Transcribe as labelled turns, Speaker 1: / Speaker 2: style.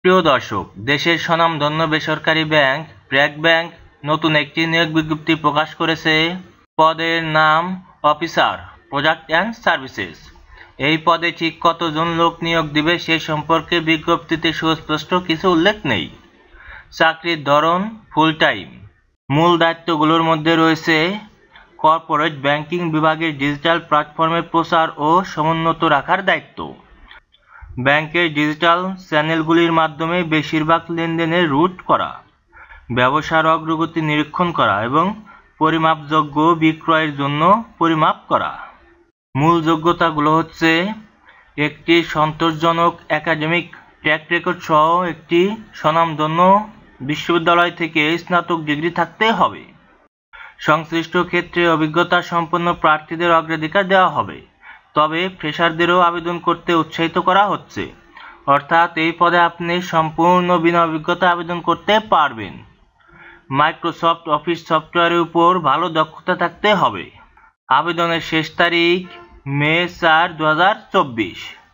Speaker 1: প্রিয় দর্শক, দেশের স্বনামধন্য বেসরকারি ব্যাংক ব্র্যাক ব্যাংক নতুন একটি নিয়োগ বিজ্ঞপ্তি প্রকাশ করেছে। পদের নাম অফিসার প্রোডাক্ট অ্যান্ড সার্ভিসেস। এই পদে ঠিক কতজন লোক নিয়োগ দিবে সে সম্পর্কে বিজ্ঞপ্তিতে সুস্পষ্ট কিছু উল্লেখ নেই। চাকরির ধরন ফুল টাইম। মূল দায়িত্বগুলোর মধ্যে রয়েছে কর্পোরেট ব্যাংকিং বিভাগের ডিজিটাল প্ল্যাটফর্মের প্রচার ও সমুন্নত রাখার দায়িত্ব, ব্যাংকের ডিজিটাল চ্যানেলগুলির মাধ্যমে বেশিরভাগ লেনদেনের রুট করা, ব্যবসার অগ্রগতি নিরীক্ষণ করা এবং পরিমাপযোগ্য বিক্রয়ের জন্য পরিমাপ করা। মূল যোগ্যতাগুলো হচ্ছে একটি সন্তোষজনক একাডেমিক ট্র্যাক রেকর্ড সহ একটি স্বনামধন্য বিশ্ববিদ্যালয় থেকে স্নাতক ডিগ্রি থাকতে হবে। সংশ্লিষ্ট ক্ষেত্রে অভিজ্ঞতা সম্পন্ন প্রার্থীদের অগ্রাধিকার দেওয়া হবে, তবে ফ্রেশারদেরও আবেদন করতে উৎসাহিত করা হচ্ছে। অর্থাৎ এই পদে আপনি সম্পূর্ণ বিনা অভিজ্ঞতা আবেদন করতে পারবেন। মাইক্রোসফট অফিস সফটওয়্যারের উপর ভালো দক্ষতা থাকতে হবে। আবেদনের শেষ তারিখ মে 4, 2024।